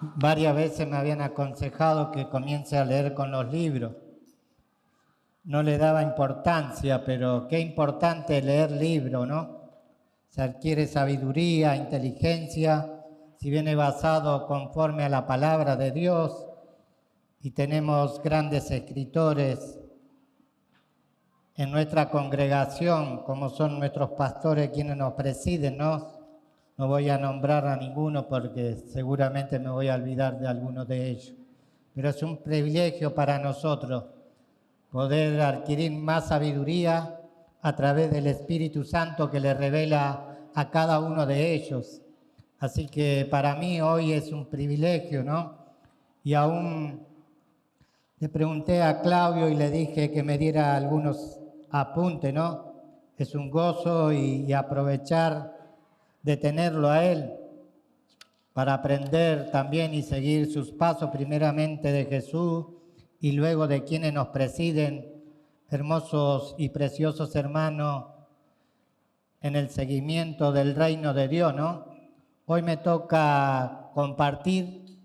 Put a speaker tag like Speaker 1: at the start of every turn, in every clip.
Speaker 1: Varias veces me habían aconsejado que comience a leer con los libros. No le daba importancia, pero qué importante leer libros, ¿no? Se adquiere sabiduría, inteligencia, si viene basado conforme a la palabra de Dios, y tenemos grandes escritores en nuestra congregación, como son nuestros pastores quienes nos presiden, ¿no? No voy a nombrar a ninguno porque seguramente me voy a olvidar de alguno de ellos. Pero es un privilegio para nosotros poder adquirir más sabiduría a través del Espíritu Santo que le revela a cada uno de ellos. Así que para mí hoy es un privilegio, ¿no? Y aún le pregunté a Claudio y le dije que me diera algunos apuntes, ¿no? Es un gozo y aprovechar de tenerlo a él para aprender también y seguir sus pasos, primeramente de Jesús y luego de quienes nos presiden, hermosos y preciosos hermanos, en el seguimiento del reino de Dios, ¿no? Hoy me toca compartir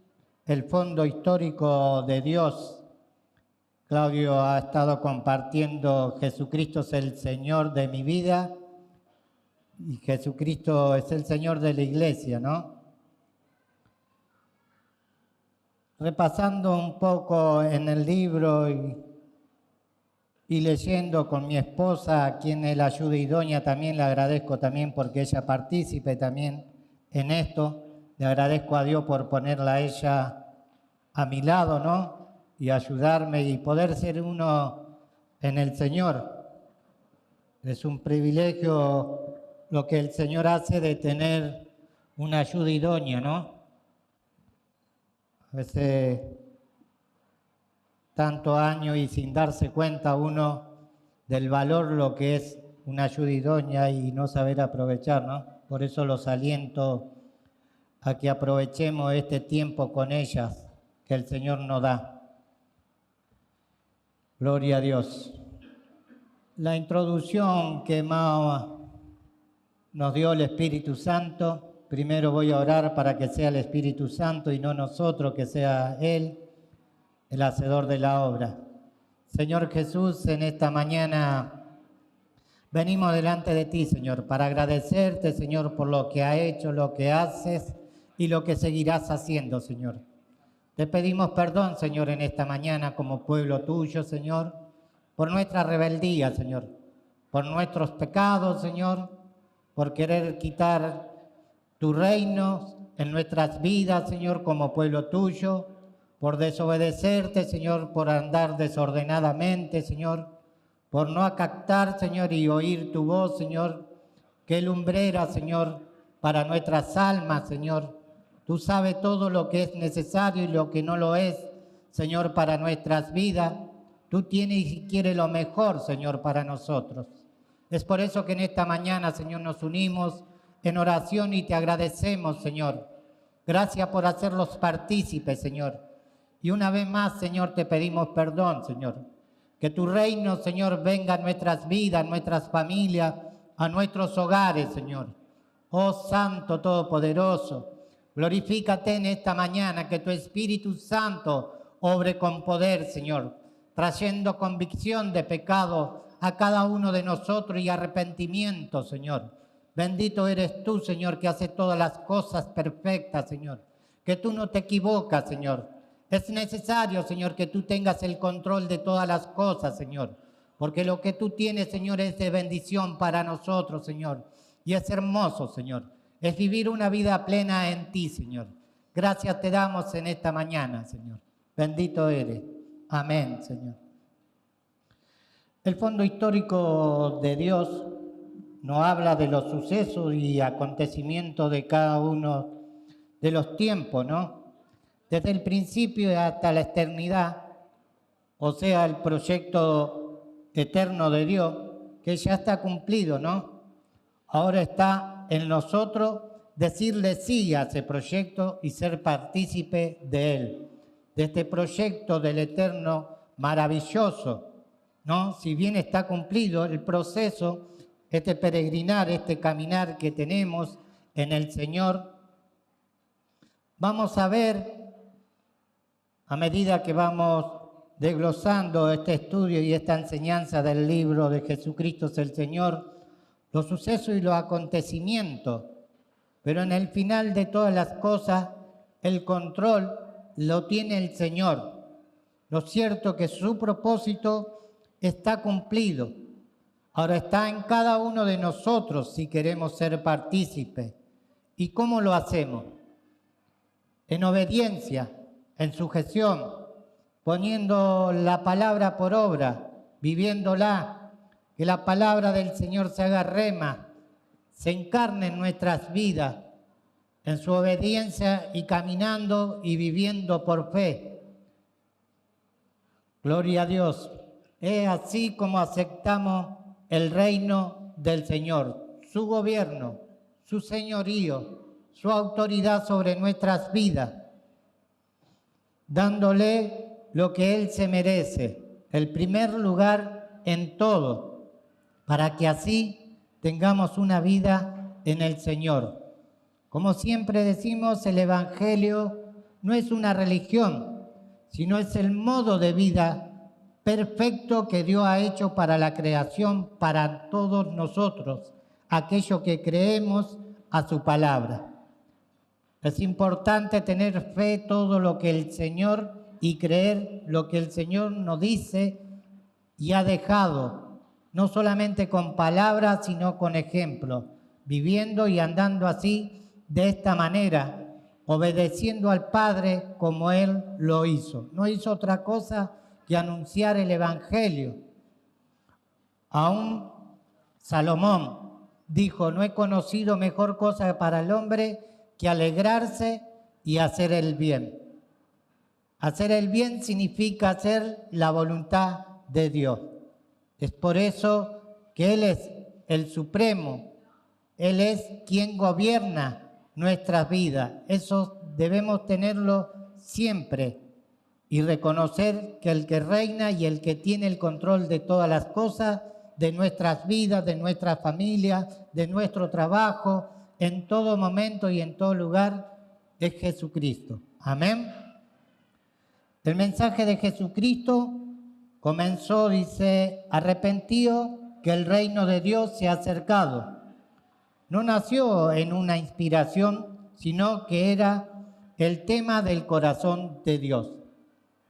Speaker 1: el fondo histórico de Dios. Claudio ha estado compartiendo Jesucristo es el Señor de mi vida y Jesucristo es el Señor de la iglesia, ¿no? Repasando un poco en el libro y leyendo con mi esposa, a quien es la ayuda idónea, también le agradezco también porque ella participe también en esto. Le agradezco a Dios por ponerla a ella a mi lado, ¿no? Y ayudarme y poder ser uno en el Señor. Es un privilegio lo que el Señor hace de tener una ayuda idónea, ¿no? A veces tanto años y sin darse cuenta uno del valor lo que es una ayuda idónea y no saber aprovechar, ¿no? Por eso los aliento a que aprovechemos este tiempo con ellas que el Señor nos da. Gloria a Dios. La introducción que nos dio el Espíritu Santo, primero voy a orar para que sea el Espíritu Santo y no nosotros, que sea Él el hacedor de la obra. Señor Jesús, en esta mañana venimos delante de ti, Señor, para agradecerte, Señor, por lo que has hecho, lo que haces y lo que seguirás haciendo, Señor. Te pedimos perdón, Señor, en esta mañana como pueblo tuyo, Señor, por nuestra rebeldía, Señor, por nuestros pecados, Señor, por querer quitar tu reino en nuestras vidas, Señor, como pueblo tuyo, por desobedecerte, Señor, por andar desordenadamente, Señor, por no acatar, Señor, y oír tu voz, Señor, que lumbrera, Señor, para nuestras almas, Señor. Tú sabes todo lo que es necesario y lo que no lo es, Señor, para nuestras vidas. Tú tienes y quieres lo mejor, Señor, para nosotros. Es por eso que en esta mañana, Señor, nos unimos en oración y te agradecemos, Señor. Gracias por hacerlos partícipes, Señor. Y una vez más, Señor, te pedimos perdón, Señor. Que tu reino, Señor, venga a nuestras vidas, a nuestras familias, a nuestros hogares, Señor. Oh Santo Todopoderoso, glorifícate en esta mañana, que tu Espíritu Santo obre con poder, Señor, trayendo convicción de pecado a cada uno de nosotros y arrepentimiento, Señor. Bendito eres tú, Señor, que hace todas las cosas perfectas, Señor. Que tú no te equivocas, Señor. Es necesario, Señor, que tú tengas el control de todas las cosas, Señor. Porque lo que tú tienes, Señor, es de bendición para nosotros, Señor. Y es hermoso, Señor. Es vivir una vida plena en ti, Señor. Gracias te damos en esta mañana, Señor. Bendito eres. Amén, Señor. El fondo histórico de Dios nos habla de los sucesos y acontecimientos de cada uno de los tiempos, ¿no? Desde el principio hasta la eternidad, o sea, el proyecto eterno de Dios, que ya está cumplido, ¿no? Ahora está en nosotros decirle sí a ese proyecto y ser partícipe de él, de este proyecto del eterno maravilloso, ¿no? Si bien está cumplido el proceso, este peregrinar, este caminar que tenemos en el Señor, vamos a ver A medida que vamos desglosando este estudio y esta enseñanza del libro de Jesucristo es el Señor, los sucesos y los acontecimientos, pero en el final de todas las cosas, el control lo tiene el Señor. Lo cierto es que su propósito está cumplido. Ahora está en cada uno de nosotros si queremos ser partícipes. ¿Y cómo lo hacemos? En obediencia, en sujeción, poniendo la palabra por obra, viviéndola, que la palabra del Señor se haga rema, se encarne en nuestras vidas, en su obediencia y caminando y viviendo por fe. Gloria a Dios. Es así como aceptamos el reino del Señor, su gobierno, su señorío, su autoridad sobre nuestras vidas, dándole lo que Él se merece, el primer lugar en todo, para que así tengamos una vida en el Señor. Como siempre decimos, el Evangelio no es una religión, sino es el modo de vida perfecto que Dios ha hecho para la creación, para todos nosotros, aquellos que creemos a su palabra. Es importante tener fe todo lo que el Señor y creer lo que el Señor nos dice y ha dejado, no solamente con palabras, sino con ejemplos, viviendo y andando así, de esta manera, obedeciendo al Padre como Él lo hizo. No hizo otra cosa que anunciar el Evangelio. Aún Salomón dijo, no he conocido mejor cosa para el hombre que alegrarse y hacer el bien. Hacer el bien significa hacer la voluntad de Dios. Es por eso que Él es el Supremo, Él es quien gobierna nuestras vidas. Eso debemos tenerlo siempre y reconocer que el que reina y el que tiene el control de todas las cosas, de nuestras vidas, de nuestras familias, de nuestro trabajo, en todo momento y en todo lugar, es Jesucristo. Amén. El mensaje de Jesucristo comenzó, dice, arrepentidos que el reino de Dios se ha acercado. No nació en una inspiración, sino que era el tema del corazón de Dios.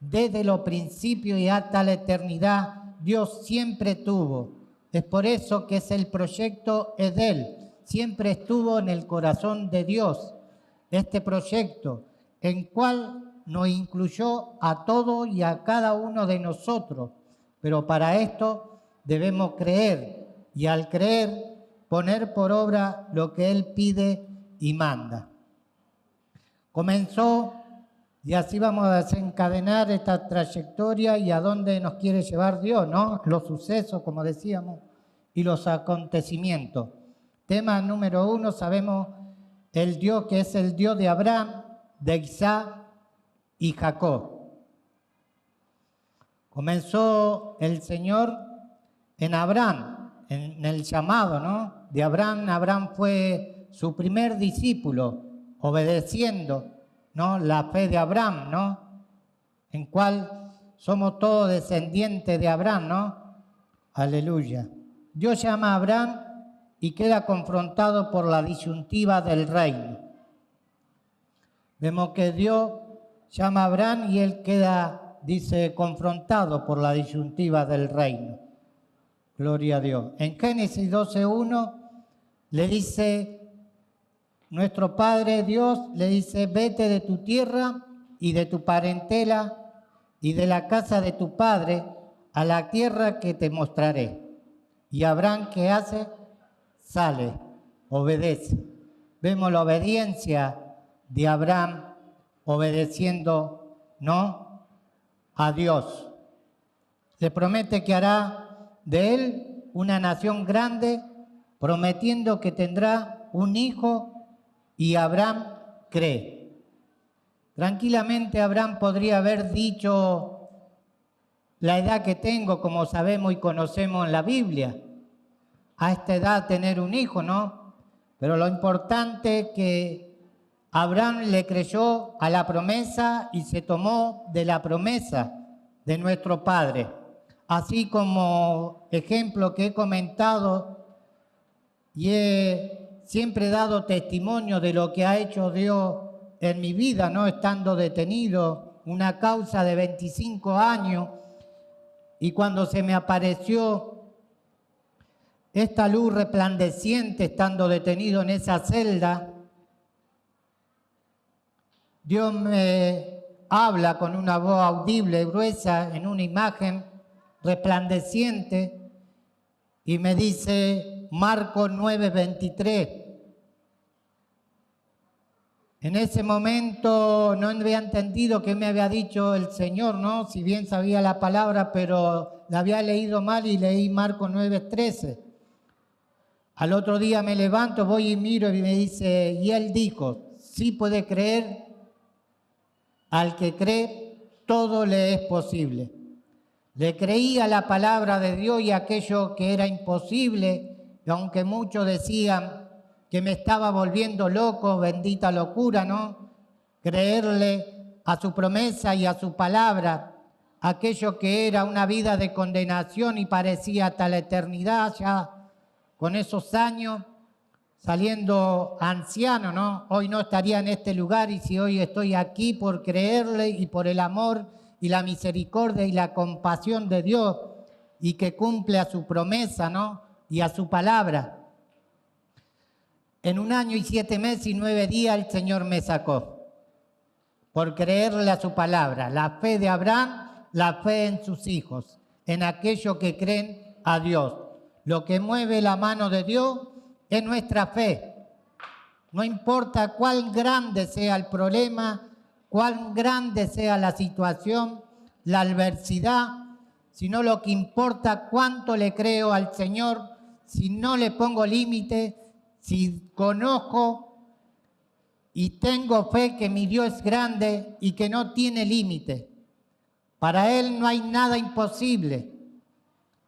Speaker 1: Desde los principios y hasta la eternidad, Dios siempre tuvo. Es por eso que es el proyecto Edel. Siempre estuvo en el corazón de Dios este proyecto, en cual nos incluyó a todos y a cada uno de nosotros. Pero para esto debemos creer, y al creer, poner por obra lo que Él pide y manda. Comenzó, y así vamos a desencadenar esta trayectoria y a dónde nos quiere llevar Dios, ¿no? Los sucesos, como decíamos, y los acontecimientos. Tema número 1, sabemos el Dios que es el Dios de Abraham, de Isaac y Jacob. Comenzó el Señor en Abraham, en el llamado, ¿no? De Abraham. Abraham fue su primer discípulo, obedeciendo, ¿no? La fe de Abraham, ¿no? En cual somos todos descendientes de Abraham, ¿no? Aleluya. Dios llama a Abraham y queda confrontado por la disyuntiva del reino. Vemos que Dios llama a Abraham y él queda, dice, confrontado por la disyuntiva del reino. Gloria a Dios. En Génesis 12:1 le dice, nuestro Padre Dios le dice, vete de tu tierra y de tu parentela y de la casa de tu padre a la tierra que te mostraré. Y Abraham, ¿qué hace? Sale, obedece. Vemos la obediencia de Abraham obedeciendo, ¿no?, a Dios. Le promete que hará de él una nación grande, prometiendo que tendrá un hijo, y Abraham cree. Tranquilamente Abraham podría haber dicho la edad que tengo, como sabemos y conocemos en la Biblia. A esta edad tener un hijo, ¿no? Pero lo importante es que Abraham le creyó a la promesa y se tomó de la promesa de nuestro Padre. Así como ejemplo que he comentado y he siempre dado testimonio de lo que ha hecho Dios en mi vida, ¿no? Estando detenido, una causa de 25 años, y cuando se me apareció esta luz resplandeciente estando detenido en esa celda, Dios me habla con una voz audible, gruesa, en una imagen resplandeciente, y me dice Marcos 9:23. En ese momento no había entendido qué me había dicho el Señor, ¿no? Si bien sabía la palabra, pero la había leído mal y leí Marcos 9:13. Al otro día me levanto, voy y miro y me dice, y él dijo, sí puede creer, al que cree, todo le es posible. Le creía la palabra de Dios y aquello que era imposible, y aunque muchos decían que me estaba volviendo loco, bendita locura, ¿no? Creerle a su promesa y a su palabra, aquello que era una vida de condenación y parecía hasta la eternidad, ya con esos años, saliendo anciano, ¿no? Hoy no estaría en este lugar, y si hoy estoy aquí por creerle y por el amor y la misericordia y la compasión de Dios, y que cumple a su promesa, ¿no? Y a su palabra. En 1 año y 7 meses y 9 días el Señor me sacó por creerle a su palabra. La fe de Abraham, la fe en sus hijos, en aquellos que creen a Dios. Lo que mueve la mano de Dios es nuestra fe. No importa cuán grande sea el problema, cuán grande sea la situación, la adversidad, sino lo que importa cuánto le creo al Señor, si no le pongo límite, si conozco y tengo fe que mi Dios es grande y que no tiene límite. Para Él no hay nada imposible.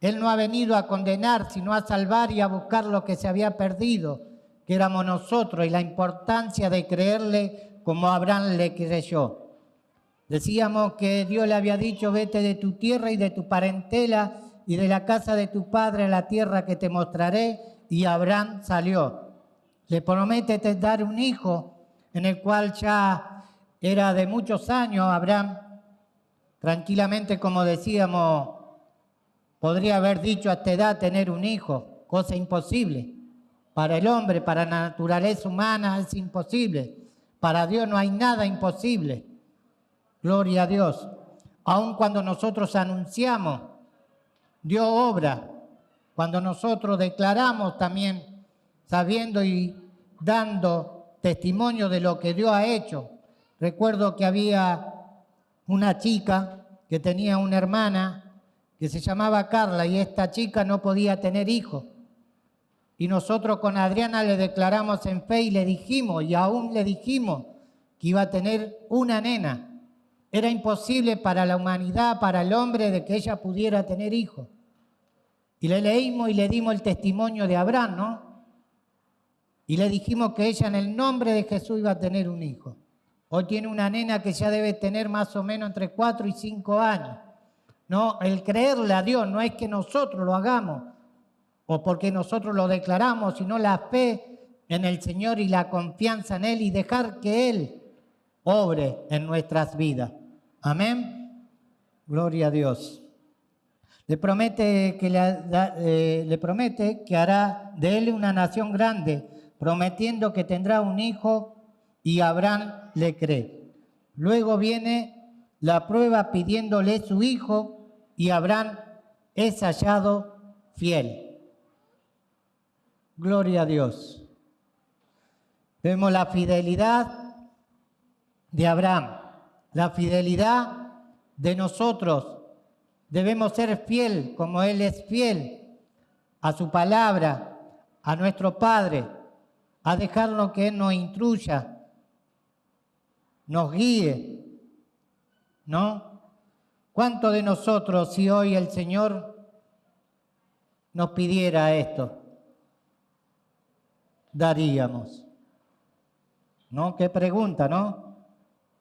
Speaker 1: Él no ha venido a condenar, sino a salvar y a buscar lo que se había perdido, que éramos nosotros, y la importancia de creerle como Abraham le creyó. Decíamos que Dios le había dicho, vete de tu tierra y de tu parentela y de la casa de tu padre a la tierra que te mostraré, y Abraham salió. Le promete dar un hijo, en el cual ya era de muchos años. Abraham, tranquilamente, como decíamos, podría haber dicho a esta edad tener un hijo, cosa imposible. Para el hombre, para la naturaleza humana es imposible. Para Dios no hay nada imposible. Gloria a Dios. Aun cuando nosotros anunciamos, Dios obra. Cuando nosotros declaramos también, sabiendo y dando testimonio de lo que Dios ha hecho. Recuerdo que había una chica que tenía una hermana que se llamaba Carla, y esta chica no podía tener hijos. Y nosotros con Adriana le declaramos en fe y le dijimos, y aún le dijimos, que iba a tener una nena. Era imposible para la humanidad, para el hombre, de que ella pudiera tener hijos. Y le leímos y le dimos el testimonio de Abraham, ¿no? Y le dijimos que ella en el nombre de Jesús iba a tener un hijo. Hoy tiene una nena que ya debe tener más o menos entre 4 y 5 años. No, el creerle a Dios no es que nosotros lo hagamos o porque nosotros lo declaramos, sino la fe en el Señor y la confianza en Él, y dejar que Él obre en nuestras vidas. Amén. Gloria a Dios. Le promete que hará de él una nación grande, prometiendo que tendrá un hijo, y Abraham le cree. Luego viene la prueba pidiéndole su hijo, y Abraham es hallado fiel. Gloria a Dios. Vemos la fidelidad de Abraham, la fidelidad de nosotros. Debemos ser fiel como Él es fiel a su palabra, a nuestro Padre, a dejarlo que Él nos instruya, nos guíe, ¿no? ¿Cuánto de nosotros, si hoy el Señor nos pidiera esto, daríamos? ¿no? Qué pregunta, ¿no?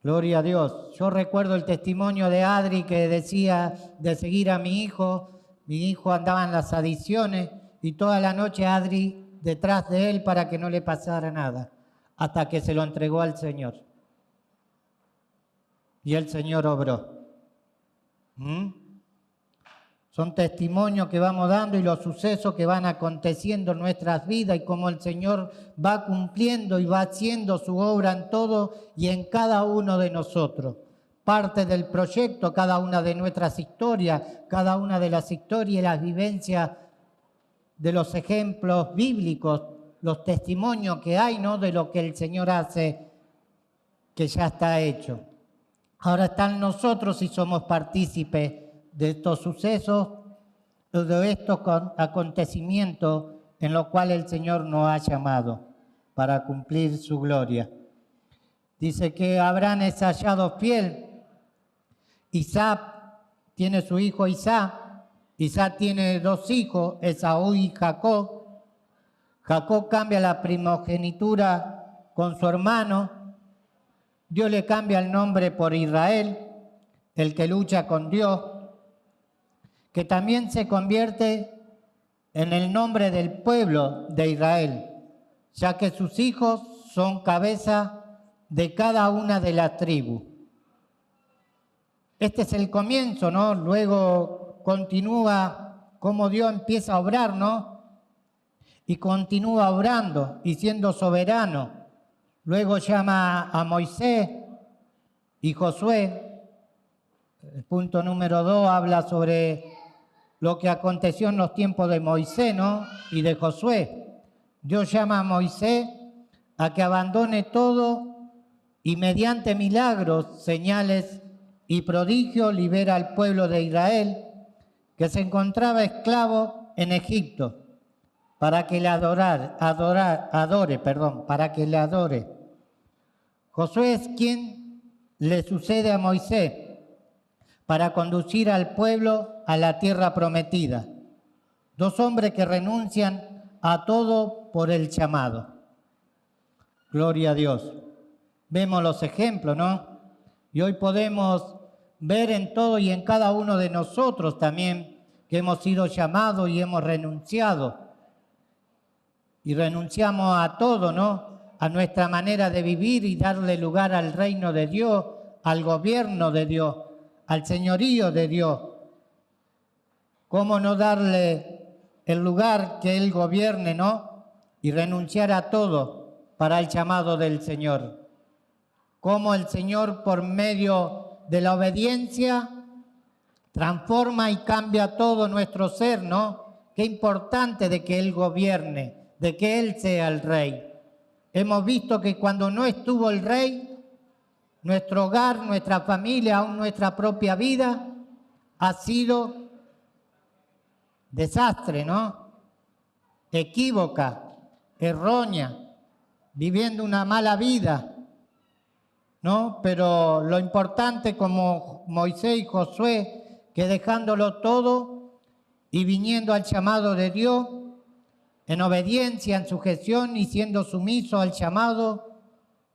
Speaker 1: Gloria a Dios. Yo recuerdo el testimonio de Adri que decía de seguir a mi hijo andaba en las adicciones y toda la noche Adri detrás de él para que no le pasara nada, hasta que se lo entregó al Señor. Y el Señor obró. Son testimonios que vamos dando y los sucesos que van aconteciendo en nuestras vidas y cómo el Señor va cumpliendo y va haciendo su obra en todo y en cada uno de nosotros. Parte del proyecto, cada una de nuestras historias, cada una de las historias y las vivencias de los ejemplos bíblicos, los testimonios que hay, ¿no? De lo que el Señor hace, que ya está hecho. Ahora está en nosotros si somos partícipes de estos sucesos, de estos acontecimientos en los cuales el Señor nos ha llamado para cumplir su gloria. Dice que Abraham es hallado fiel. Isaac tiene su hijo Isaac. Isaac tiene 2 hijos, Esaú y Jacob. Jacob cambia la primogenitura con su hermano. Dios le cambia el nombre por Israel, el que lucha con Dios, que también se convierte en el nombre del pueblo de Israel, ya que sus hijos son cabeza de cada una de las tribus. Este es el comienzo, ¿no? Luego continúa cómo Dios empieza a obrar, ¿no? Y continúa obrando y siendo soberano. Luego llama a Moisés y Josué. El punto número 2 habla sobre lo que aconteció en los tiempos de Moisés, ¿no? Y de Josué. Dios llama a Moisés a que abandone todo y mediante milagros, señales y prodigios libera al pueblo de Israel que se encontraba esclavo en Egipto para que le adore. Josué es quien le sucede a Moisés para conducir al pueblo a la tierra prometida. 2 hombres que renuncian a todo por el llamado. Gloria a Dios. Vemos los ejemplos, ¿no? Y hoy podemos ver en todo y en cada uno de nosotros también que hemos sido llamados y hemos renunciado. Y renunciamos a todo, ¿no? A nuestra manera de vivir y darle lugar al reino de Dios, al gobierno de Dios, al señorío de Dios. ¿Cómo no darle el lugar que Él gobierne, ¿no? Y renunciar a todo para el llamado del Señor. Cómo el Señor, por medio de la obediencia, transforma y cambia todo nuestro ser, ¿no? Qué importante de que Él gobierne, de que Él sea el Rey. Hemos visto que cuando no estuvo el Rey, nuestro hogar, nuestra familia, aún nuestra propia vida, ha sido desastre, ¿no? Equívoca, errónea, viviendo una mala vida, ¿no? Pero lo importante como Moisés y Josué, que dejándolo todo y viniendo al llamado de Dios, en obediencia, en sujeción y siendo sumiso al llamado,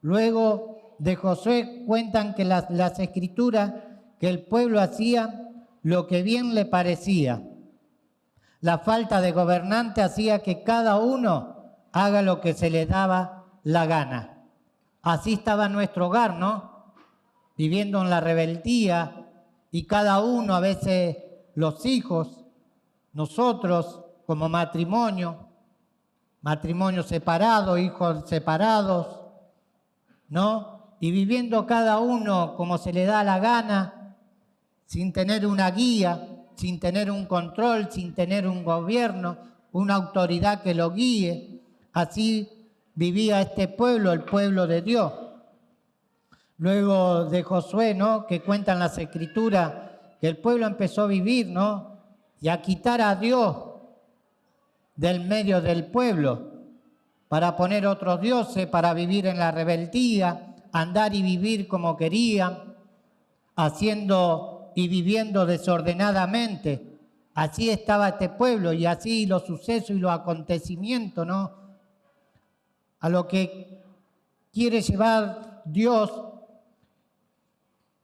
Speaker 1: luego de Josué cuentan que las escrituras, que el pueblo hacía lo que bien le parecía. La falta de gobernante hacía que cada uno haga lo que se le daba la gana. Así estaba nuestro hogar, ¿no? Viviendo en la rebeldía y cada uno, a veces los hijos, nosotros como matrimonio separado, hijos separados, ¿no? Y viviendo cada uno como se le da la gana, sin tener una guía, sin tener un control, sin tener un gobierno, una autoridad que lo guíe. Así vivía este pueblo, el pueblo de Dios. Luego de Josué, ¿no? Que cuentan las escrituras, que el pueblo empezó a vivir, ¿no? Y a quitar a Dios del medio del pueblo, para poner otros dioses, para vivir en la rebeldía, andar y vivir como querían, haciendo y viviendo desordenadamente. Así estaba este pueblo y así los sucesos y los acontecimientos, ¿no? A lo que quiere llevar Dios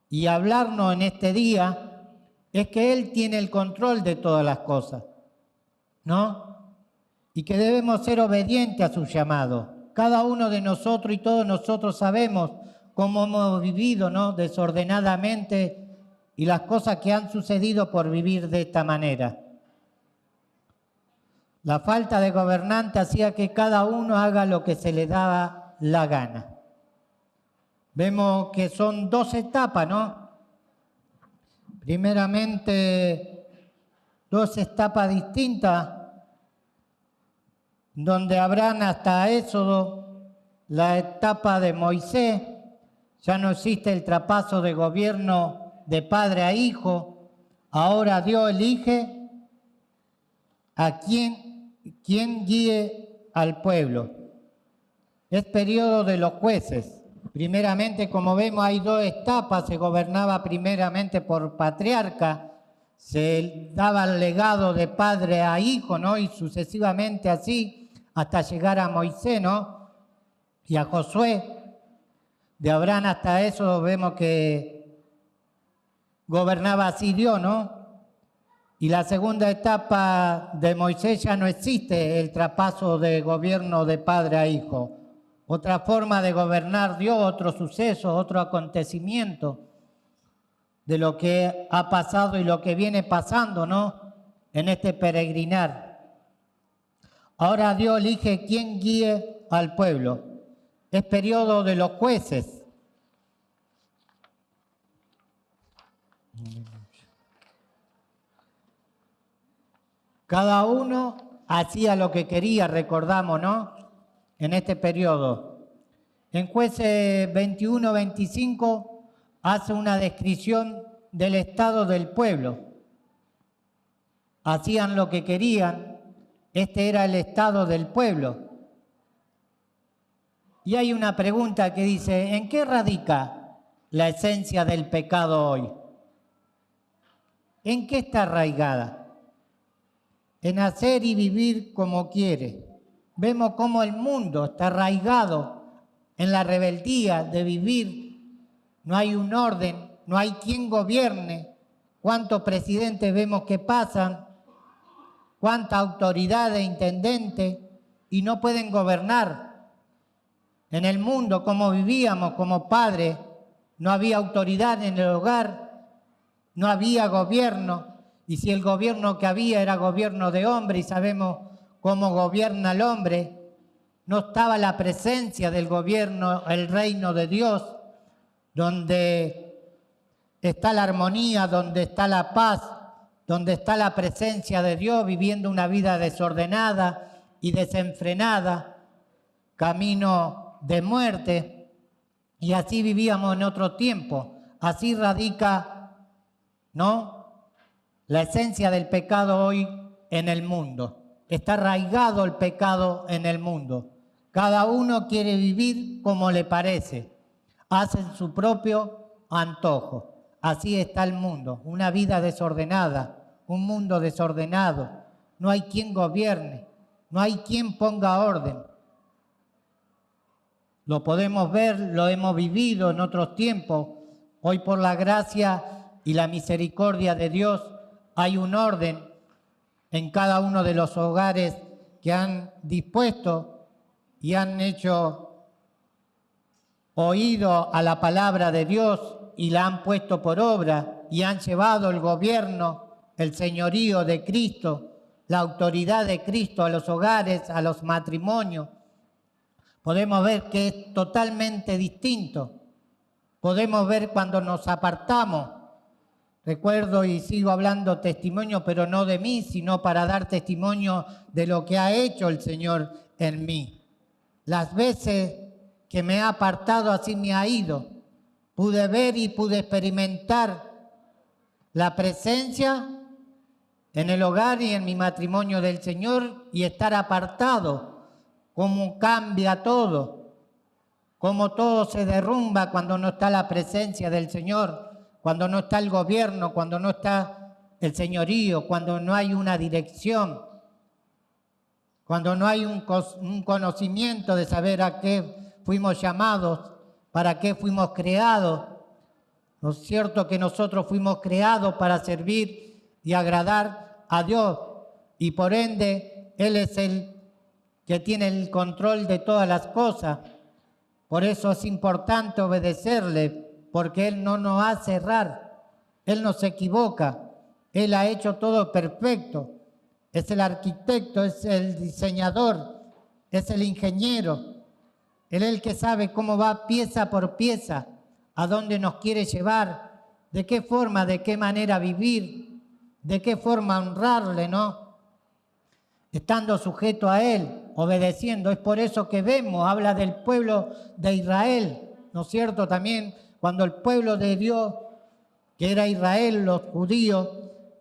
Speaker 1: y hablarnos en este día es que Él tiene el control de todas las cosas, ¿no? Y que debemos ser obedientes a su llamado. Cada uno de nosotros y todos nosotros sabemos cómo hemos vivido, ¿no?, desordenadamente y las cosas que han sucedido por vivir de esta manera. La falta de gobernante hacía que cada uno haga lo que se le daba la gana. Vemos que son dos etapas, ¿no? Primeramente, dos etapas distintas, donde habrán hasta Éxodo, la etapa de Moisés, ya no existe el traspaso de gobierno de padre a hijo, ahora Dios elige a quien guíe al pueblo. Es periodo de los jueces. Primeramente, como vemos, hay dos etapas. Se gobernaba primeramente por patriarca, se daba el legado de padre a hijo, ¿no? Y sucesivamente así, hasta llegar a Moisés, ¿no? Y a Josué. De Abraham hasta eso vemos que gobernaba así Dios, ¿no? Y la segunda etapa de Moisés ya no existe el traspaso de gobierno de padre a hijo. Otra forma de gobernar Dios, otro suceso, otro acontecimiento de lo que ha pasado y lo que viene pasando, ¿no?, en este peregrinar. Ahora Dios elige quién guíe al pueblo. Es periodo de los jueces. Cada uno hacía lo que quería, recordamos, ¿no?, en este periodo. En Jueces 21-25 hace una descripción del estado del pueblo. Hacían lo que querían. Este era el estado del pueblo. Y hay una pregunta que dice, ¿en qué radica la esencia del pecado hoy? ¿En qué está arraigada? En hacer y vivir como quiere. Vemos cómo el mundo está arraigado en la rebeldía de vivir. No hay un orden, no hay quien gobierne. ¿Cuántos presidentes vemos que pasan? ¿Cuántas autoridades, intendentes? Y no pueden gobernar. En el mundo, como vivíamos como padres, no había autoridad en el hogar, no había gobierno. Y si el gobierno que había era gobierno de hombre, y sabemos cómo gobierna el hombre, no estaba la presencia del gobierno, el reino de Dios, donde está la armonía, donde está la paz, donde está la presencia de Dios, viviendo una vida desordenada y desenfrenada, camino de muerte. Y así vivíamos en otro tiempo. Así radica, ¿no?, la esencia del pecado hoy en el mundo. Está arraigado el pecado en el mundo. Cada uno quiere vivir como le parece. Hacen su propio antojo. Así está el mundo. Una vida desordenada, un mundo desordenado. No hay quien gobierne, no hay quien ponga orden. Lo podemos ver, lo hemos vivido en otros tiempos. Hoy, por la gracia y la misericordia de Dios, hay un orden en cada uno de los hogares que han dispuesto y han hecho oído a la palabra de Dios y la han puesto por obra y han llevado el gobierno, el señorío de Cristo, la autoridad de Cristo a los hogares, a los matrimonios. Podemos ver que es totalmente distinto. Podemos ver cuando nos apartamos. Recuerdo y sigo hablando testimonio, pero no de mí, sino para dar testimonio de lo que ha hecho el Señor en mí. Las veces que me ha apartado, así me ha ido. Pude ver y pude experimentar la presencia en el hogar y en mi matrimonio del Señor y estar apartado. Cómo cambia todo, cómo todo se derrumba cuando no está la presencia del Señor. Cuando no está el gobierno, cuando no está el señorío, cuando no hay una dirección, cuando no hay un conocimiento de saber a qué fuimos llamados, para qué fuimos creados. ¿No es cierto que nosotros fuimos creados para servir y agradar a Dios? Y por ende, Él es el que tiene el control de todas las cosas. Por eso es importante obedecerle, porque Él no nos hace errar, Él no se equivoca, Él ha hecho todo perfecto. Es el arquitecto, es el diseñador, es el ingeniero. Él es el que sabe cómo va pieza por pieza, a dónde nos quiere llevar, de qué forma, de qué manera vivir, de qué forma honrarle, ¿no? Estando sujeto a Él, obedeciendo. Es por eso que vemos, habla del pueblo de Israel, ¿no es cierto? También cuando el pueblo de Dios, que era Israel, los judíos,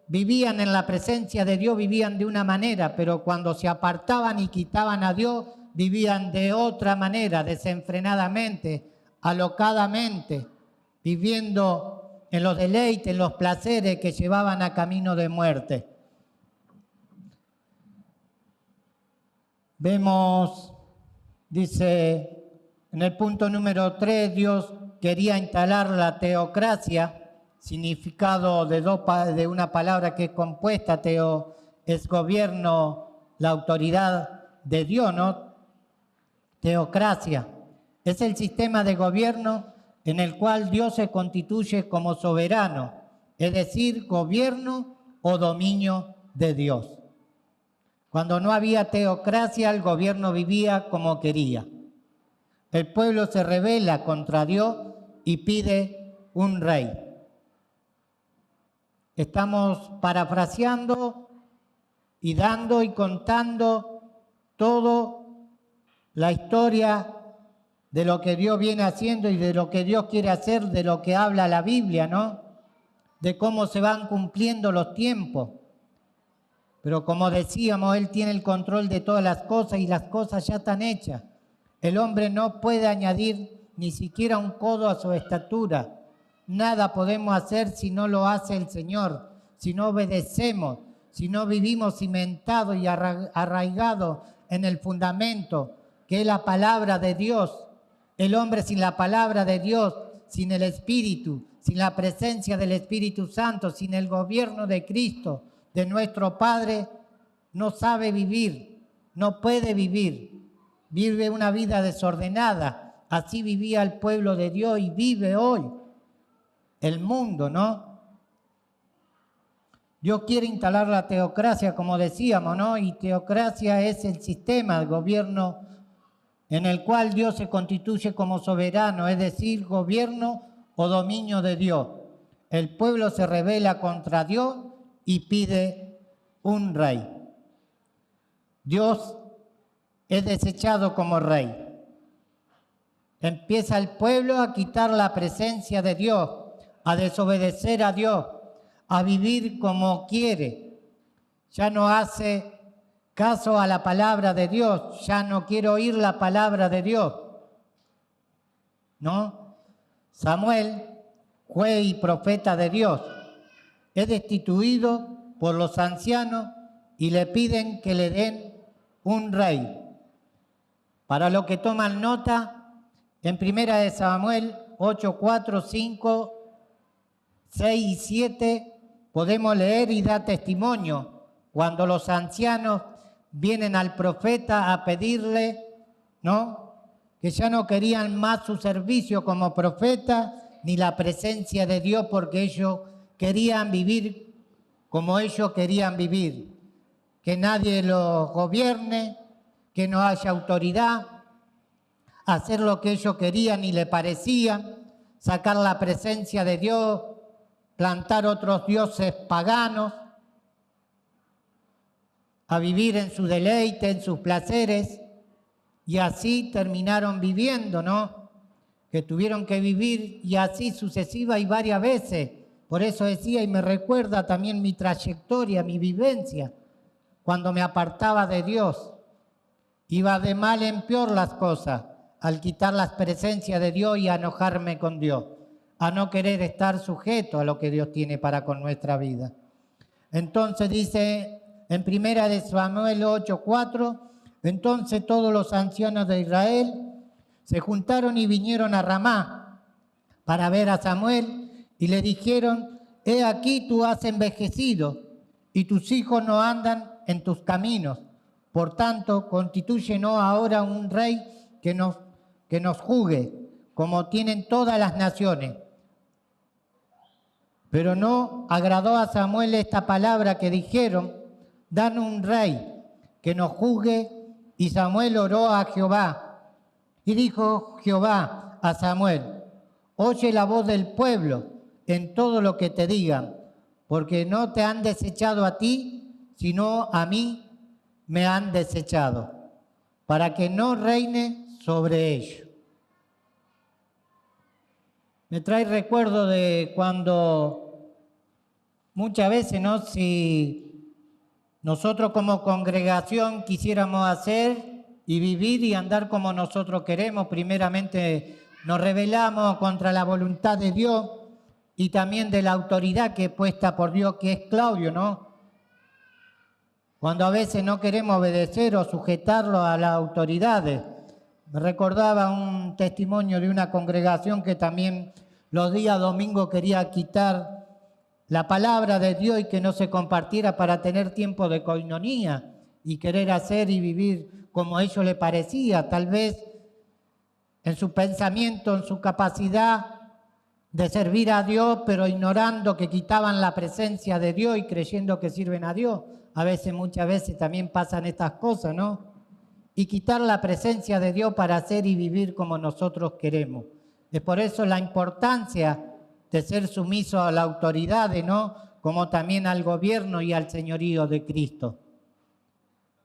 Speaker 1: vivían en la presencia de Dios, vivían de una manera, pero cuando se apartaban y quitaban a Dios, vivían de otra manera, desenfrenadamente, alocadamente, viviendo en los deleites, en los placeres que llevaban a camino de muerte. Vemos, dice en el punto número 3, Dios quería instalar la teocracia, significado de una palabra que es compuesta, teo es gobierno, la autoridad de Dios, ¿no? Teocracia es el sistema de gobierno en el cual Dios se constituye como soberano, es decir, gobierno o dominio de Dios. Cuando no había teocracia, el gobierno vivía como quería. El pueblo se rebela contra Dios y pide un rey. Estamos parafraseando y dando y contando toda la historia de lo que Dios viene haciendo y de lo que Dios quiere hacer, de lo que habla la Biblia, ¿no? De cómo se van cumpliendo los tiempos. Pero como decíamos, Él tiene el control de todas las cosas y las cosas ya están hechas. El hombre no puede añadir ni siquiera un codo a su estatura. Nada podemos hacer si no lo hace el Señor, si no obedecemos, si no vivimos cimentados y arraigados en el fundamento, que es la palabra de Dios. El hombre sin la palabra de Dios, sin el Espíritu, sin la presencia del Espíritu Santo, sin el gobierno de Cristo, de nuestro Padre, no sabe vivir, no puede vivir, vive una vida desordenada. Así vivía el pueblo de Dios y vive hoy el mundo, ¿no? Dios quiere instalar la teocracia, como decíamos, ¿no? Y teocracia es el sistema de gobierno en el cual Dios se constituye como soberano, es decir, gobierno o dominio de Dios. El pueblo se rebela contra Dios y pide un rey. Dios es desechado como rey. Empieza el pueblo a quitar la presencia de Dios, a desobedecer a Dios, a vivir como quiere. Ya no hace caso a la palabra de Dios, ya no quiere oír la palabra de Dios, ¿no? Samuel, juez y profeta de Dios, es destituido por los ancianos y le piden que le den un rey. Para lo que toman nota, en 1 Samuel 8, 4, 5, 6 y 7 podemos leer y dar testimonio cuando los ancianos vienen al profeta a pedirle, ¿no?, que ya no querían más su servicio como profeta ni la presencia de Dios, porque ellos querían vivir como ellos querían vivir, que nadie los gobierne, que no haya autoridad, hacer lo que ellos querían y le parecía, sacar la presencia de Dios, plantar otros dioses paganos, a vivir en su deleite, en sus placeres, y así terminaron viviendo, ¿no? Que tuvieron que vivir y así sucesiva y varias veces. Por eso decía, y me recuerda también mi trayectoria, mi vivencia, cuando me apartaba de Dios. Iba de mal en peor las cosas, al quitar la presencia de Dios y a enojarme con Dios, a no querer estar sujeto a lo que Dios tiene para con nuestra vida. Entonces dice en 1 Samuel 8:4, entonces todos los ancianos de Israel se juntaron y vinieron a Ramá para ver a Samuel y le dijeron: he aquí tú has envejecido y tus hijos no andan en tus caminos. Por tanto, constitúyenos ahora un rey que nos juzgue, como tienen todas las naciones. Pero no agradó a Samuel esta palabra que dijeron: danos un rey que nos juzgue. Y Samuel oró a Jehová. Y dijo Jehová a Samuel: oye la voz del pueblo en todo lo que te digan, porque no te han desechado a ti, sino a mí me han desechado, para que no reine sobre ellos. Me trae recuerdo de cuando muchas veces, ¿no?, si nosotros como congregación quisiéramos hacer y vivir y andar como nosotros queremos, primeramente nos rebelamos contra la voluntad de Dios y también de la autoridad que es puesta por Dios, que es Claudio, ¿no? Cuando a veces no queremos obedecer o sujetarlo a las autoridades. Me recordaba un testimonio de una congregación que también los días domingos quería quitar la palabra de Dios y que no se compartiera para tener tiempo de coinonía y querer hacer y vivir como a ellos les parecía, tal vez en su pensamiento, en su capacidad de servir a Dios, pero ignorando que quitaban la presencia de Dios y creyendo que sirven a Dios. A veces, muchas veces también pasan estas cosas, ¿no? Y quitar la presencia de Dios para hacer y vivir como nosotros queremos. Es por eso la importancia de ser sumiso a la autoridad, ¿no?, como también al gobierno y al señorío de Cristo.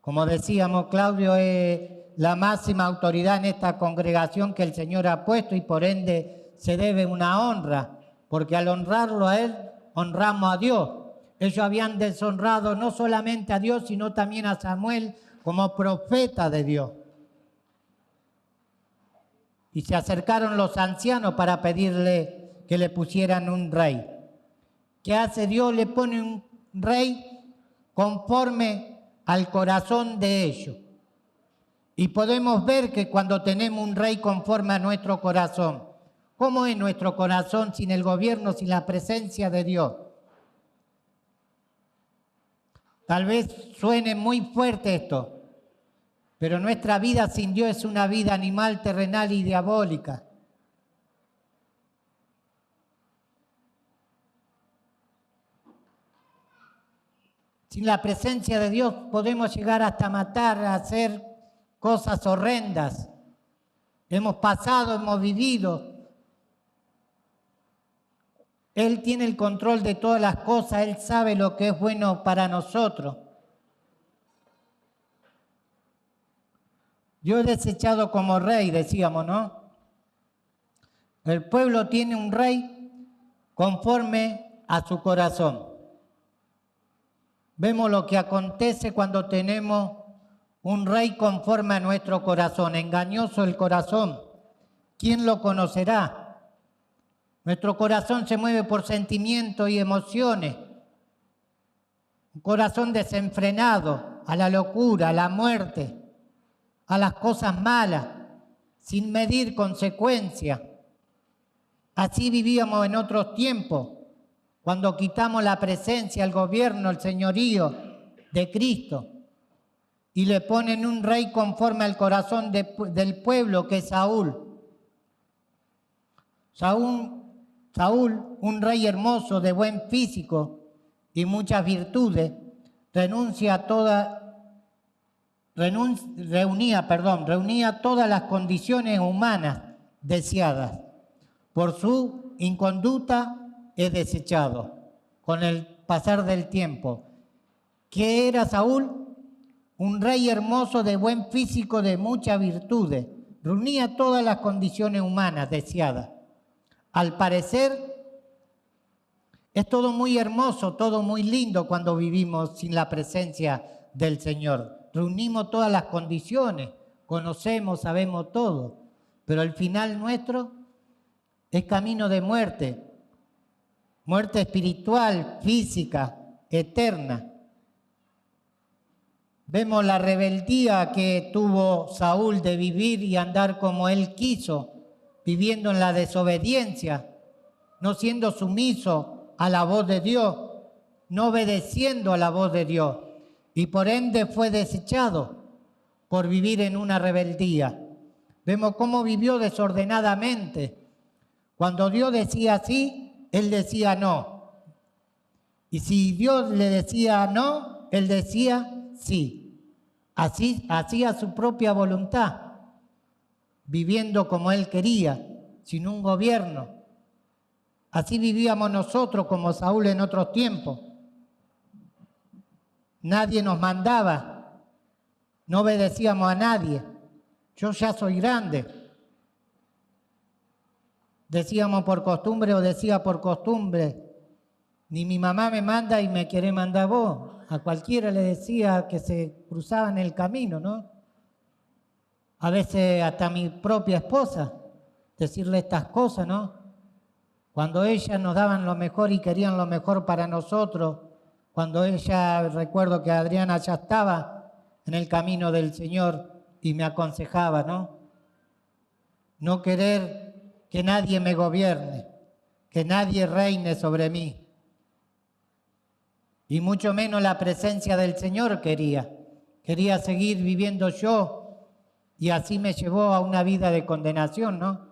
Speaker 1: Como decíamos, Claudio es la máxima autoridad en esta congregación que el Señor ha puesto y por ende se debe una honra, porque al honrarlo a Él, honramos a Dios. Ellos habían deshonrado no solamente a Dios, sino también a Samuel como profeta de Dios. Y se acercaron los ancianos para pedirle que le pusieran un rey. ¿Qué hace Dios? Le pone un rey conforme al corazón de ellos. Y podemos ver que cuando tenemos un rey conforme a nuestro corazón, ¿cómo es nuestro corazón sin el gobierno, sin la presencia de Dios? Tal vez suene muy fuerte esto, pero nuestra vida sin Dios es una vida animal, terrenal y diabólica. Sin la presencia de Dios podemos llegar hasta matar, a hacer cosas horrendas. Hemos pasado, hemos vivido. Él tiene el control de todas las cosas, Él sabe lo que es bueno para nosotros. Yo he desechado como rey, decíamos, ¿no? El pueblo tiene un rey conforme a su corazón. Vemos lo que acontece cuando tenemos un rey conforme a nuestro corazón. Engañoso el corazón, ¿quién lo conocerá? Nuestro corazón se mueve por sentimientos y emociones. Un corazón desenfrenado a la locura, a la muerte, a las cosas malas, sin medir consecuencias. Así vivíamos en otros tiempos, cuando quitamos la presencia, el gobierno, el señorío de Cristo y le ponen un rey conforme al corazón del pueblo, que es Saúl. Saúl, un rey hermoso, de buen físico y muchas virtudes, reunía todas las condiciones humanas deseadas. Por su inconducta es desechado con el pasar del tiempo. ¿Qué era Saúl? Un rey hermoso, de buen físico, de muchas virtudes. Reunía todas las condiciones humanas deseadas. Al parecer, es todo muy hermoso, todo muy lindo cuando vivimos sin la presencia del Señor. Reunimos todas las condiciones, conocemos, sabemos todo, pero el final nuestro es camino de muerte, muerte espiritual, física, eterna. Vemos la rebeldía que tuvo Saúl de vivir y andar como él quiso, viviendo en la desobediencia, no siendo sumiso a la voz de Dios, no obedeciendo a la voz de Dios, y por ende fue desechado por vivir en una rebeldía. Vemos cómo vivió desordenadamente. Cuando Dios decía sí, él decía no. Y si Dios le decía no, él decía sí. Así hacía su propia voluntad, viviendo como él quería, sin un gobierno. Así vivíamos nosotros como Saúl en otros tiempos. Nadie nos mandaba, no obedecíamos a nadie. Yo ya soy grande. Decíamos por costumbre o decía por costumbre, ni mi mamá me manda y me quiere mandar vos. A cualquiera le decía que se cruzaba en el camino, ¿no? A veces hasta a mi propia esposa, decirle estas cosas, ¿no? Cuando ellas nos daban lo mejor y querían lo mejor para nosotros, cuando ella, recuerdo que Adriana ya estaba en el camino del Señor y me aconsejaba, ¿no? No querer que nadie me gobierne, que nadie reine sobre mí. Y mucho menos la presencia del Señor quería. Quería seguir viviendo yo y así me llevó a una vida de condenación, ¿no?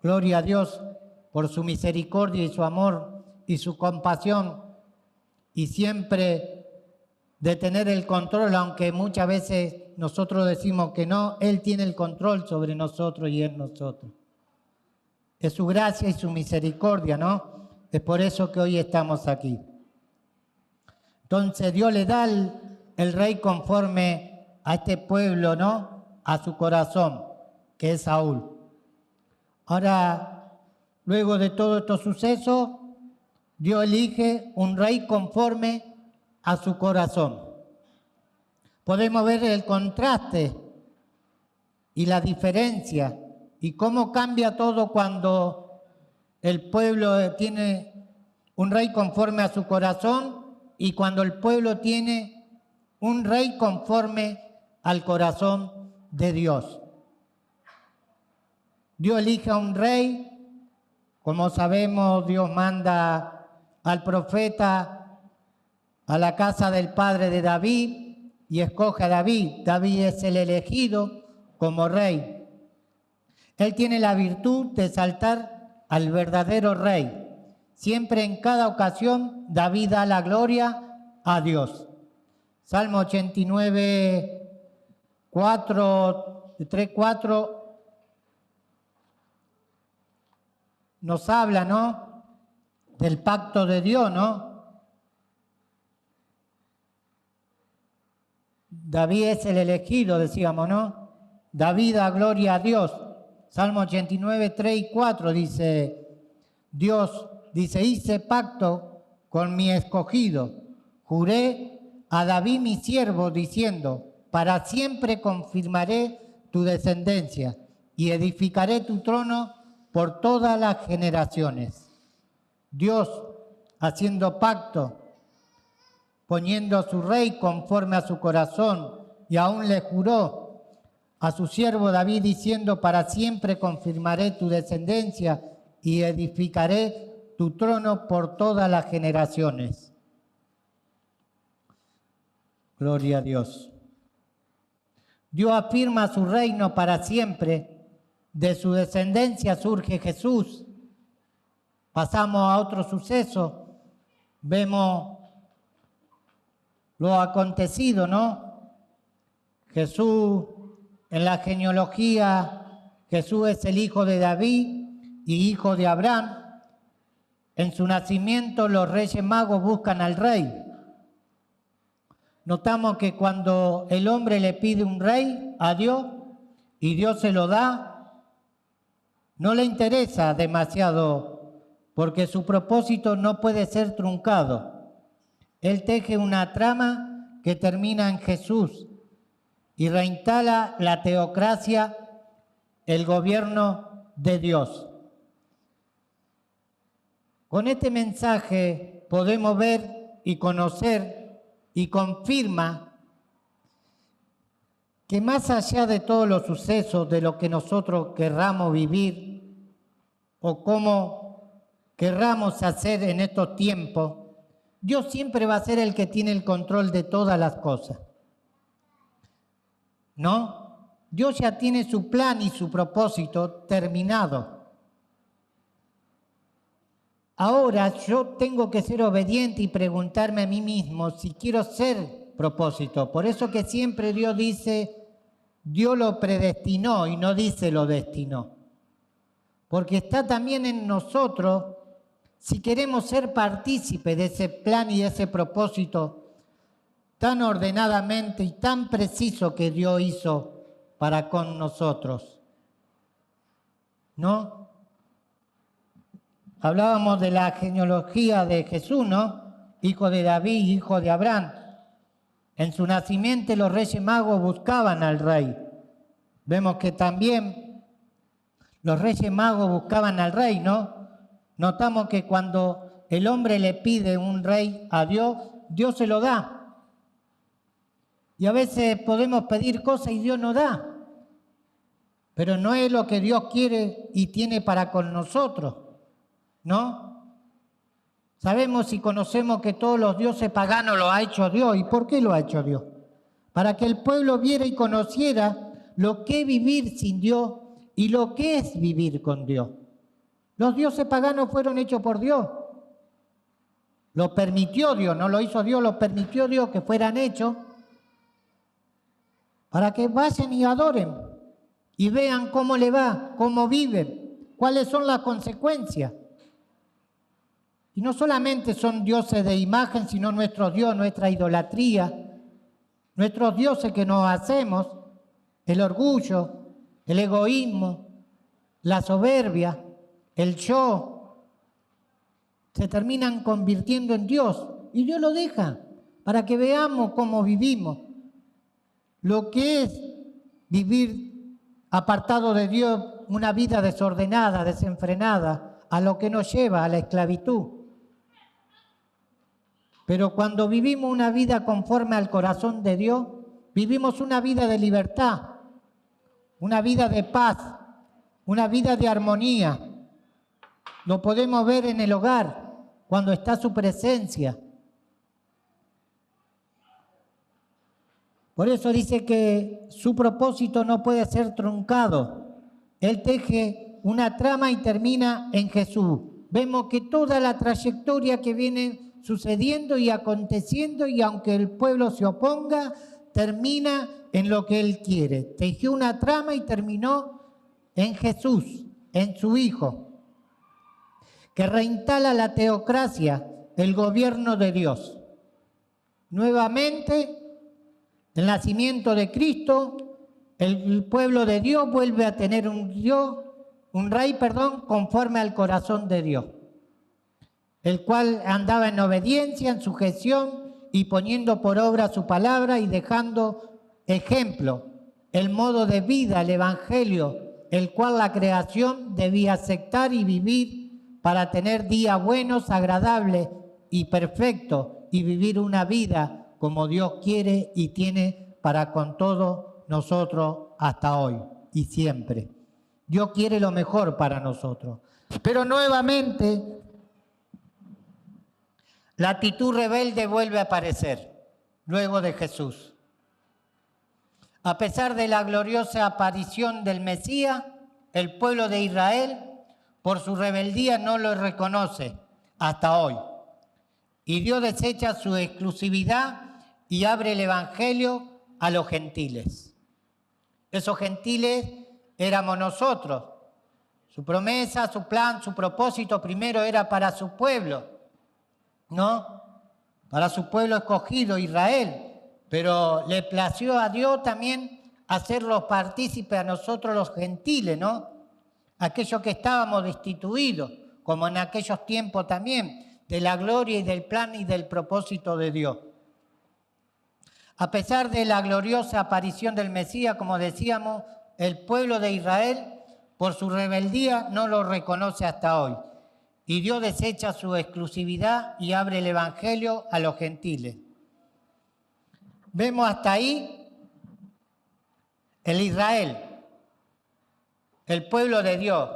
Speaker 1: Gloria a Dios por su misericordia y su amor y su compasión y siempre de tener el control, aunque muchas veces nosotros decimos que no, Él tiene el control sobre nosotros y en nosotros. Es su gracia y su misericordia, ¿no? Es por eso que hoy estamos aquí. Entonces Dios le da el rey conforme a este pueblo, ¿no? A su corazón, que es Saúl. Ahora, luego de todos estos sucesos, Dios elige un rey conforme a su corazón. Podemos ver el contraste y la diferencia y cómo cambia todo cuando el pueblo tiene un rey conforme a su corazón y cuando el pueblo tiene un rey conforme al corazón de Dios. Dios elige a un rey, como sabemos, Dios manda al profeta a la casa del padre de David y escoge a David. David es el elegido como rey. Él tiene la virtud de exaltar al verdadero rey. Siempre en cada ocasión David da la gloria a Dios. Salmo 89, 3, 4 nos habla, ¿no? Del pacto de Dios, ¿no? David es el elegido, decíamos, ¿no? David da gloria a Dios. Salmo 89, 3 y 4 dice, Dios dice, hice pacto con mi escogido, juré a David mi siervo diciendo, para siempre confirmaré tu descendencia y edificaré tu trono por todas las generaciones. Dios haciendo pacto, poniendo a su rey conforme a su corazón y aún le juró a su siervo David diciendo, para siempre confirmaré tu descendencia y edificaré tu trono por todas las generaciones. Gloria a Dios. Dios afirma su reino para siempre. De su descendencia surge Jesús. Pasamos a otro suceso. Vemos lo acontecido, ¿no? Jesús, en la genealogía, Jesús es el hijo de David y hijo de Abraham. En su nacimiento los reyes magos buscan al rey. Notamos que cuando el hombre le pide un rey a Dios y Dios se lo da, no le interesa demasiado porque su propósito no puede ser truncado. Él teje una trama que termina en Jesús y reinstala la teocracia, el gobierno de Dios. Con este mensaje podemos ver y conocer y confirma que más allá de todos los sucesos de lo que nosotros querramos vivir o cómo querramos hacer en estos tiempos, Dios siempre va a ser el que tiene el control de todas las cosas, ¿no? Dios ya tiene su plan y su propósito terminado. Ahora yo tengo que ser obediente y preguntarme a mí mismo si quiero ser propósito. Por eso que siempre Dios dice, Dios lo predestinó y no dice lo destinó. Porque está también en nosotros, si queremos ser partícipes de ese plan y de ese propósito tan ordenadamente y tan preciso que Dios hizo para con nosotros, ¿no? Hablábamos de la genealogía de Jesús, ¿no? Hijo de David, hijo de Abraham. En su nacimiento los reyes magos buscaban al rey. Vemos que también los reyes magos buscaban al rey, ¿no? Notamos que cuando el hombre le pide un rey a Dios, Dios se lo da. Y a veces podemos pedir cosas y Dios nos da. Pero no es lo que Dios quiere y tiene para con nosotros, ¿no? Sabemos y conocemos que todos los dioses paganos lo ha hecho Dios. ¿Y por qué lo ha hecho Dios? Para que el pueblo viera y conociera lo que es vivir sin Dios y lo que es vivir con Dios. Los dioses paganos fueron hechos por Dios. Lo permitió Dios, no lo hizo Dios, lo permitió Dios que fueran hechos para que vayan y adoren y vean cómo le va, cómo viven, cuáles son las consecuencias. Y no solamente son dioses de imagen, sino nuestro Dios, nuestra idolatría, nuestros dioses que nos hacemos, el orgullo, el egoísmo, la soberbia, el yo, se terminan convirtiendo en Dios. Y Dios lo deja para que veamos cómo vivimos. Lo que es vivir apartado de Dios, una vida desordenada, desenfrenada, a lo que nos lleva a la esclavitud. Pero cuando vivimos una vida conforme al corazón de Dios, vivimos una vida de libertad, una vida de paz, una vida de armonía. Lo podemos ver en el hogar, cuando está su presencia. Por eso dice que su propósito no puede ser truncado. Él teje una trama y termina en Jesús. Vemos que toda la trayectoria que viene sucediendo y aconteciendo, y aunque el pueblo se oponga, termina en lo que Él quiere. Tejió una trama y terminó en Jesús, en su Hijo, que reinstala la teocracia, el gobierno de Dios. Nuevamente, el nacimiento de Cristo, el pueblo de Dios vuelve a tener un rey, conforme al corazón de Dios, el cual andaba en obediencia, en sujeción y poniendo por obra su palabra y dejando ejemplo, el modo de vida, el evangelio, el cual la creación debía aceptar y vivir para tener días buenos, agradables y perfectos, y vivir una vida como Dios quiere y tiene para con todos nosotros hasta hoy y siempre. Dios quiere lo mejor para nosotros. Pero nuevamente, la actitud rebelde vuelve a aparecer luego de Jesús. A pesar de la gloriosa aparición del Mesías, el pueblo de Israel, por su rebeldía, no lo reconoce hasta hoy. Y Dios desecha su exclusividad y abre el evangelio a los gentiles. Esos gentiles éramos nosotros. Su promesa, su plan, su propósito primero era para su pueblo, ¿no? Para su pueblo escogido, Israel. Pero le plació a Dios también hacerlos partícipes a nosotros los gentiles, ¿no? Aquellos que estábamos destituidos, como en aquellos tiempos también, de la gloria y del plan y del propósito de Dios. A pesar de la gloriosa aparición del Mesías, como decíamos, el pueblo de Israel, por su rebeldía, no lo reconoce hasta hoy. Y Dios desecha su exclusividad y abre el evangelio a los gentiles. Vemos hasta ahí el Israel, el pueblo de Dios.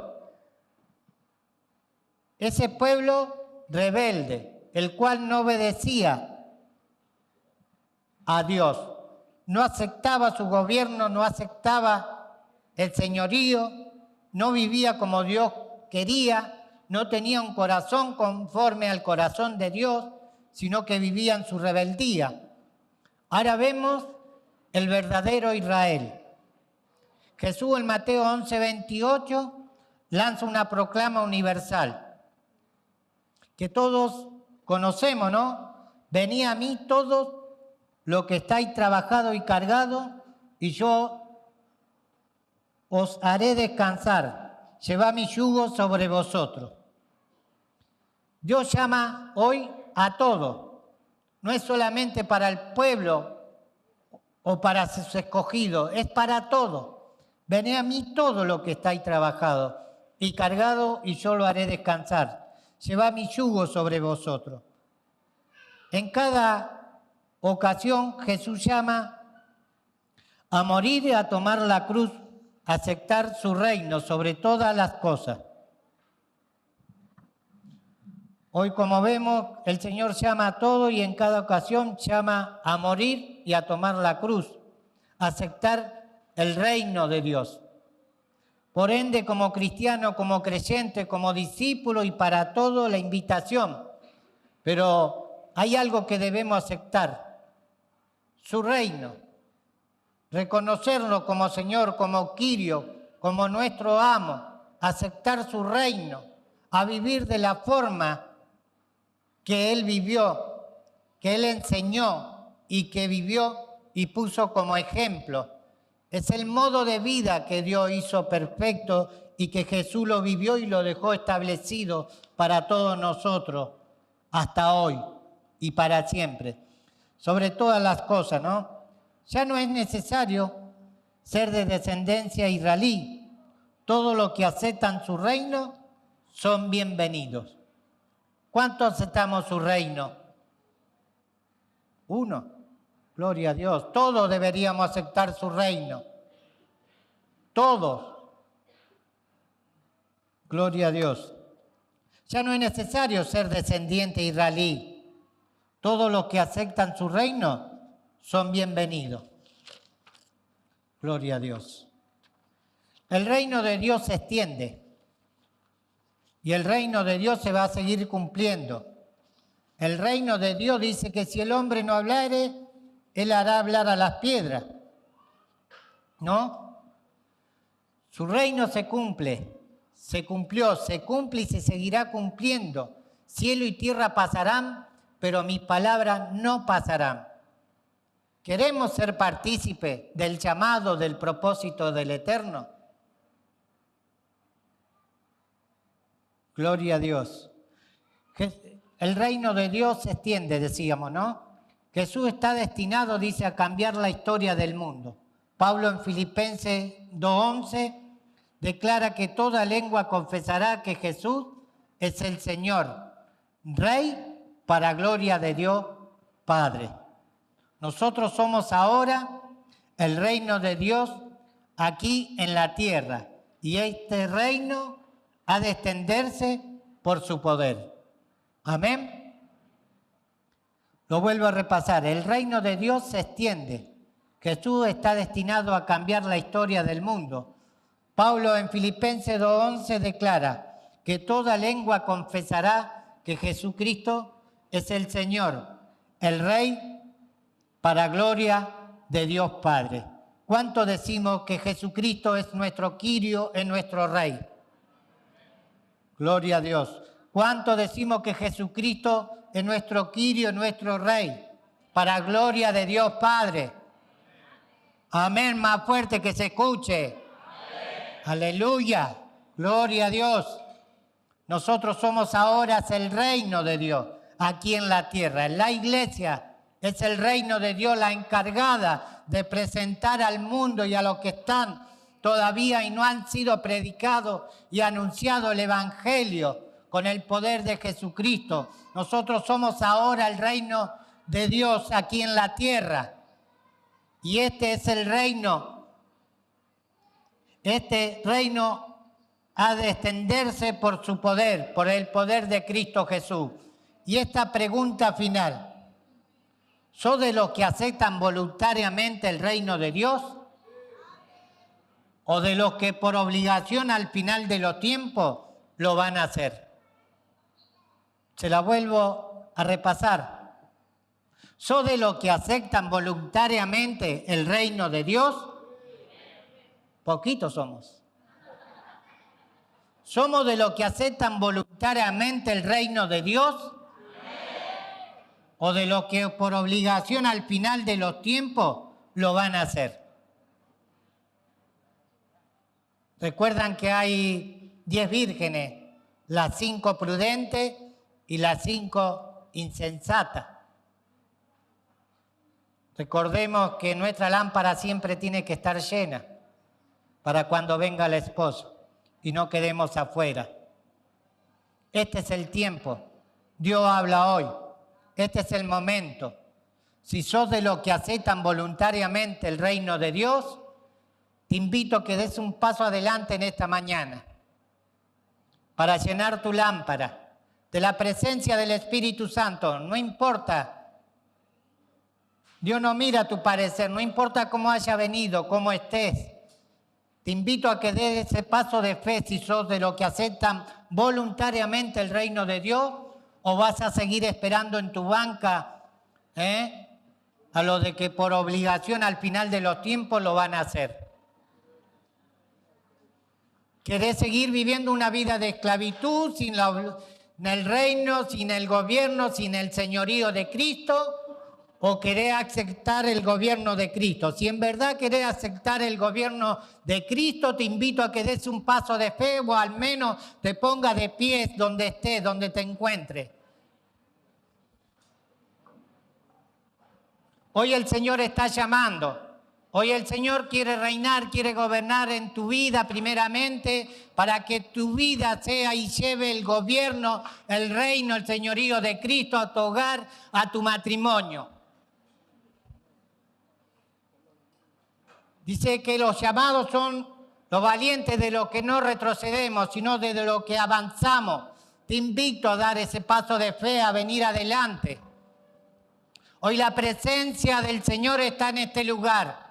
Speaker 1: Ese pueblo rebelde, el cual no obedecía a Dios, no aceptaba su gobierno, no aceptaba el señorío, no vivía como Dios quería, no tenía un corazón conforme al corazón de Dios, sino que vivía en su rebeldía. Ahora vemos el verdadero Israel. Jesús en Mateo 11:28 lanza una proclama universal que todos conocemos, ¿no? Venid a mí todos los que estáis trabajados y cargados, y yo os haré descansar. Llevad mi yugo sobre vosotros. Dios llama hoy a todos. No es solamente para el pueblo o para sus escogidos, es para todos. Venid a mí todos los que estáis trabajados y cargados, y yo lo haré descansar. Llevad mi yugo sobre vosotros. En cada ocasión Jesús llama a morir y a tomar la cruz, a aceptar su reino sobre todas las cosas. Hoy, como vemos, el Señor llama a todo y en cada ocasión llama a morir y a tomar la cruz, a aceptar el reino de Dios. Por ende, como cristiano, como creyente, como discípulo y para todo la invitación. Pero hay algo que debemos aceptar, su reino. Reconocerlo como Señor, como Kyrio, como nuestro amo. Aceptar su reino, a vivir de la forma que Él vivió, que Él enseñó y que vivió y puso como ejemplo. Es el modo de vida que Dios hizo perfecto y que Jesús lo vivió y lo dejó establecido para todos nosotros hasta hoy y para siempre. Sobre todas las cosas, ¿no? Ya no es necesario ser de descendencia israelí. Todos los que aceptan su reino son bienvenidos. ¿Cuántos aceptamos su reino? Uno. Gloria a Dios. Todos deberíamos aceptar su reino. Todos. Gloria a Dios. Ya no es necesario ser descendiente israelí. Todos los que aceptan su reino son bienvenidos. Gloria a Dios. El reino de Dios se extiende. Y el reino de Dios se va a seguir cumpliendo. El reino de Dios dice que si el hombre no hablare, Él hará hablar a las piedras. ¿No? Su reino se cumple, se cumplió, se cumple y se seguirá cumpliendo. Cielo y tierra pasarán, pero mis palabras no pasarán. ¿Queremos ser partícipes del llamado, del propósito del Eterno? Gloria a Dios. El reino de Dios se extiende, decíamos, ¿no? Jesús está destinado, dice, a cambiar la historia del mundo. Pablo en Filipenses 2:11 declara que toda lengua confesará que Jesús es el Señor, Rey para gloria de Dios Padre. Nosotros somos ahora el reino de Dios aquí en la tierra y este reino ha de extenderse por su poder. Amén. Lo vuelvo a repasar. El reino de Dios se extiende. Jesús está destinado a cambiar la historia del mundo. Pablo en Filipenses 2:11 declara que toda lengua confesará que Jesucristo es el Señor, el Rey para gloria de Dios Padre. ¿Cuánto decimos que Jesucristo es nuestro Kyrio, es nuestro Rey? Gloria a Dios. ¿Cuánto decimos que Jesucristo es nuestro Kyrio, nuestro Rey, para gloria de Dios Padre? Amén, más fuerte que se escuche. Amén. Aleluya, gloria a Dios. Nosotros somos ahora el reino de Dios aquí en la tierra. La iglesia es el reino de Dios, la encargada de presentar al mundo y a los que están todavía y no han sido predicados y anunciado el evangelio con el poder de Jesucristo. Nosotros somos ahora el reino de Dios aquí en la tierra. Y este es el reino Este reino ha de extenderse por su poder, por el poder de Cristo Jesús. Y esta pregunta final, ¿sos de los que aceptan voluntariamente el reino de Dios? ¿O de los que por obligación al final de los tiempos lo van a hacer? Se la vuelvo a repasar. ¿Sos de los que aceptan voluntariamente el reino de Dios? Poquitos somos. ¿Somos de los que aceptan voluntariamente el reino de Dios? ¿O de los que por obligación al final de los tiempos lo van a hacer? Recuerdan que hay 10 vírgenes, las 5 prudentes y las 5 insensatas. Recordemos que nuestra lámpara siempre tiene que estar llena para cuando venga el esposo y no quedemos afuera. Este es el tiempo. Dios habla hoy. Este es el momento. Si sos de los que aceptan voluntariamente el reino de Dios, te invito a que des un paso adelante en esta mañana para llenar tu lámpara de la presencia del Espíritu Santo. No importa, Dios no mira tu parecer, no importa cómo haya venido, cómo estés. Te invito a que des ese paso de fe si sos de los que aceptan voluntariamente el reino de Dios o vas a seguir esperando en tu banca a lo de que por obligación al final de los tiempos lo van a hacer. ¿Querés seguir viviendo una vida de esclavitud sin el reino, sin el gobierno, sin el señorío de Cristo? ¿O querés aceptar el gobierno de Cristo? Si en verdad querés aceptar el gobierno de Cristo, te invito a que des un paso de fe o al menos te pongas de pies donde estés, donde te encuentres. Hoy el Señor está llamando. Hoy el Señor quiere reinar, quiere gobernar en tu vida primeramente para que tu vida sea y lleve el gobierno, el reino, el señorío de Cristo a tu hogar, a tu matrimonio. Dice que los llamados son los valientes de los que no retrocedemos, sino de los que avanzamos. Te invito a dar ese paso de fe, a venir adelante. Hoy la presencia del Señor está en este lugar.